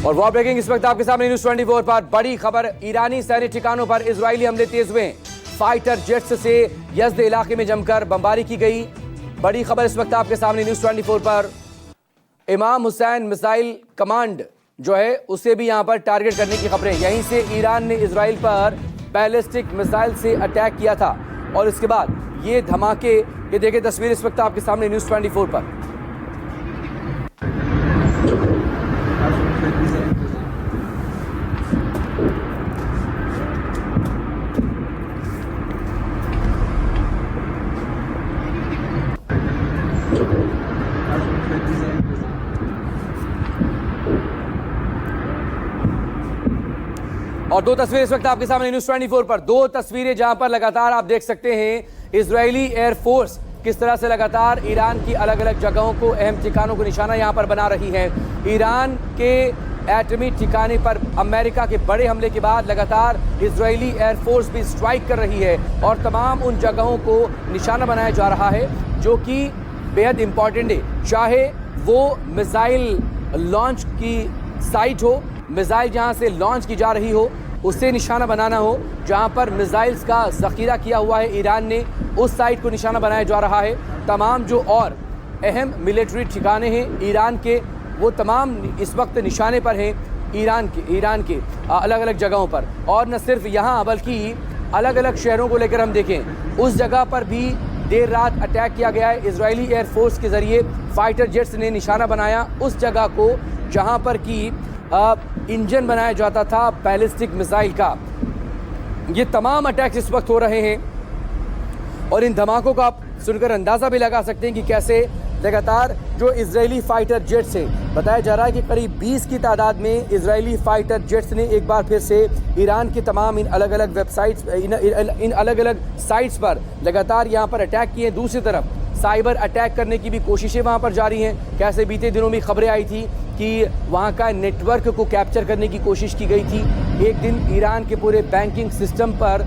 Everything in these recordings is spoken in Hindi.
और वॉर ब्रेकिंग इस वक्त आपके सामने न्यूज 24 पर बड़ी खबर। ईरानी सैन्य ठिकानों पर इजरायली हमले तेज हुए। फाइटर जेट्स से यज़द इलाके में जमकर बमबारी की गई। बड़ी खबर इस वक्त आपके सामने न्यूज 24 पर। इमाम हुसैन मिसाइल कमांड जो है उसे भी यहां पर टारगेट करने की खबरें। यहीं से ईरान ने इजराइल पर बैलिस्टिक मिसाइल से अटैक किया था और इसके बाद ये धमाके, ये देखिए तस्वीर इस वक्त आपके सामने न्यूज 24 पर। और दो तस्वीरें इस वक्त आपके सामने न्यूज 24 पर। दो तस्वीरें जहां पर लगातार आप देख सकते हैं इजरायली एयरफोर्स किस तरह से लगातार ईरान की अलग अलग जगहों को, अहम ठिकानों को निशाना यहां पर बना रही है। ईरान के एटमी ठिकाने पर अमेरिका के बड़े हमले के बाद लगातार इजरायली एयरफोर्स भी स्ट्राइक कर रही है और तमाम उन जगहों को निशाना बनाया जा रहा है जो कि बेहद इंपॉर्टेंट है। चाहे वो मिसाइल लॉन्च की साइट हो, मिसाइल जहां से लॉन्च की जा रही हो उसे निशाना बनाना हो, जहां पर मिसाइल्स का जखीरा किया हुआ है ईरान ने उस साइट को निशाना बनाया जा रहा है। तमाम जो और अहम मिलिट्री ठिकाने हैं ईरान के, वो तमाम इस वक्त निशाने पर हैं ईरान के अलग अलग जगहों पर। और न सिर्फ यहाँ बल्कि अलग अलग शहरों को लेकर हम देखें, उस जगह पर भी देर रात अटैक किया गया है। इजरायली एयरफोर्स के जरिए फाइटर जेट्स ने निशाना बनाया उस जगह को जहाँ पर कि इंजन बनाया जाता था बैलिस्टिक मिसाइल का। ये तमाम अटैक्स इस वक्त हो रहे हैं और इन धमाकों का आप सुनकर अंदाज़ा भी लगा सकते हैं कि कैसे लगातार जो इजरायली फाइटर जेट्स हैं, बताया जा रहा है कि करीब 20 की तादाद में इजरायली फाइटर जेट्स ने एक बार फिर से ईरान के तमाम इन अलग अलग वेबसाइट्स, इन अलग अलग साइट्स पर लगातार यहाँ पर अटैक किए। दूसरी तरफ साइबर अटैक करने की भी कोशिशें वहाँ पर जारी हैं। कैसे बीते दिनों में खबरें आई थी कि वहाँ का नेटवर्क को कैप्चर करने की कोशिश की गई थी। एक दिन ईरान के पूरे बैंकिंग सिस्टम पर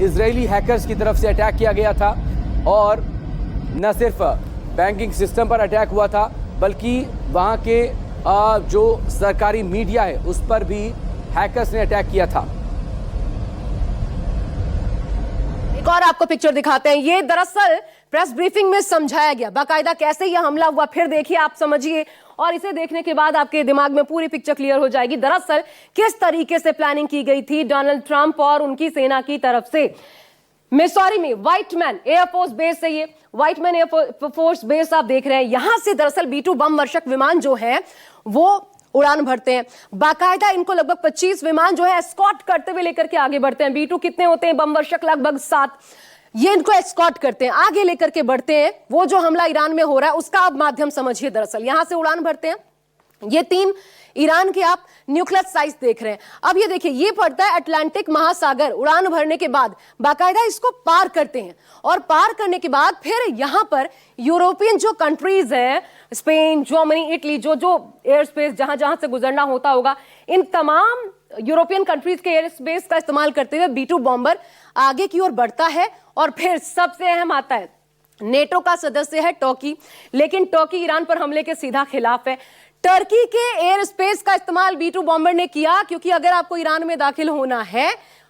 इजरायली हैकर्स की तरफ से अटैक किया गया था और न सिर्फ बैंकिंग सिस्टम पर अटैक हुआ था बल्कि वहाँ के जो सरकारी मीडिया है उस पर भी हैकर्स ने अटैक किया था। एक और आपको पिक्चर दिखाते हैं। ये दरअसल प्रेस ब्रीफिंग में समझाया गया बाकायदा कैसे यह हमला हुआ। फिर देखिए, आप समझिए और इसे देखने के बाद आपके दिमाग में पूरी पिक्चर क्लियर हो जाएगी। दरअसल किस तरीके से प्लानिंग की गई थी डोनाल्ड ट्रंप और उनकी सेना की तरफ से। मिसौरी में व्हाइटमैन एयरफोर्स बेस से, ये व्हाइटमैन एयरफोर्स बेस आप देख रहे हैं, यहां से दरअसल B-2 बम वर्षक विमान जो है वो उड़ान भरते हैं। बाकायदा इनको लगभग 25 विमान जो है एस्कॉर्ट करते हुए लेकर के आगे बढ़ते हैं। B-2 कितने होते हैं बम वर्षक? लगभग 7। ये इनको एस्कॉर्ट करते हैं, आगे लेकर के बढ़ते हैं। वो जो हमला ईरान में हो रहा है उसका आप माध्यम समझिए। दरअसल यहां से उड़ान भरते हैं। ये 3 ईरान के आप न्यूक्लियर साइट्स देख रहे हैं। अब ये देखिए, ये पड़ता है अटलांटिक महासागर। उड़ान भरने के बाद बाकायदा इसको पार करते हैं और पार करने के बाद फिर यहां पर यूरोपियन जो कंट्रीज हैं, स्पेन, जर्मनी, इटली, जो जो एयर स्पेस जहां जहां से गुजरना होता होगा, इन तमाम यूरोपियन कंट्रीज के एयर स्पेस का इस्तेमाल करते हुए B-2 बॉम्बर आगे की ओर बढ़ता है। और फिर सबसे अहम आता है, नेटो का सदस्य है टर्की, लेकिन टर्की ईरान पर हमले के सीधा खिलाफ है। टर्की के एयर स्पेस का इस्तेमाल B-2 बॉम्बर ने किया क्योंकि अगर आपको ईरान में दाखिल होना है,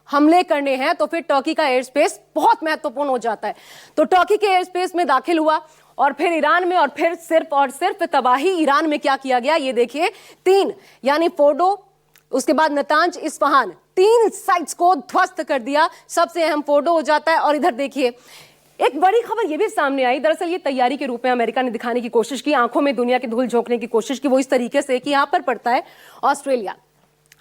हमले करने हैं, तो फिर टर्की का एयर स्पेस बहुत महत्वपूर्ण हो जाता है। तो टर्की के एयर स्पेस में दाखिल हुआ और फिर ईरान में, और फिर सिर्फ और सिर्फ तबाही। ईरान में क्या किया गया ये देखिए, 3 यानी फोर्डो, उसके बाद नतांज, इस्फहान, 3 साइट्स को ध्वस्त कर दिया। सबसे अहम फोर्डो हो जाता है। और इधर देखिए, एक बड़ी खबर ये भी सामने आई। दरअसल ये तैयारी के रूप में अमेरिका ने दिखाने की कोशिश की, आंखों में दुनिया की धूल झोंकने की कोशिश की। वो इस तरीके से कि यहां पर पड़ता है ऑस्ट्रेलिया।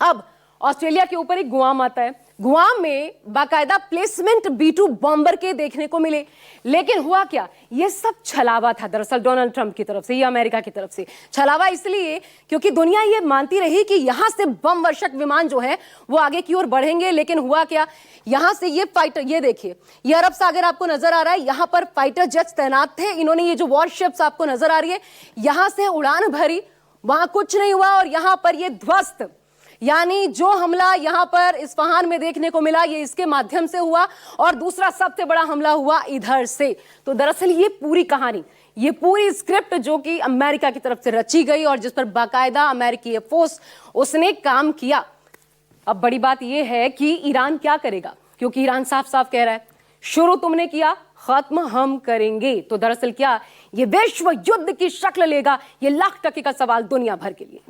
अब ऑस्ट्रेलिया के ऊपर एक गुआम आता है। गुआम में बाकायदा प्लेसमेंट B-2 बॉम्बर के देखने को मिले। लेकिन हुआ क्या, ये सब छलावा था दरअसल डोनाल्ड ट्रंप की तरफ से, ये अमेरिका की तरफ से छलावा। इसलिए क्योंकि दुनिया ये मानती रही कि यहां से बम वर्षक विमान जो है वो आगे की ओर बढ़ेंगे। लेकिन हुआ क्या, यहां से ये फाइटर, ये देखिए, ये अरब सागर आपको नजर आ रहा है, यहां पर फाइटर जेट्स तैनात थे। इन्होंने ये जो वॉरशिप्स आपको नजर आ रही है, यहां से उड़ान भरी, वहां कुछ नहीं हुआ और यहां पर ये ध्वस्त, यानी जो हमला यहां पर इस्फहान में देखने को मिला ये इसके माध्यम से हुआ और दूसरा सबसे बड़ा हमला हुआ इधर से। तो दरअसल ये पूरी कहानी, ये पूरी स्क्रिप्ट जो कि अमेरिका की तरफ से रची गई और जिस पर बाकायदा अमेरिकी एयरफोर्स उसने काम किया। अब बड़ी बात यह है कि ईरान क्या करेगा, क्योंकि ईरान साफ साफ कह रहा है शुरू तुमने किया, खत्म हम करेंगे। तो दरअसल क्या ये विश्व युद्ध की शक्ल लेगा, ये लाख टके का सवाल दुनिया भर के लिए।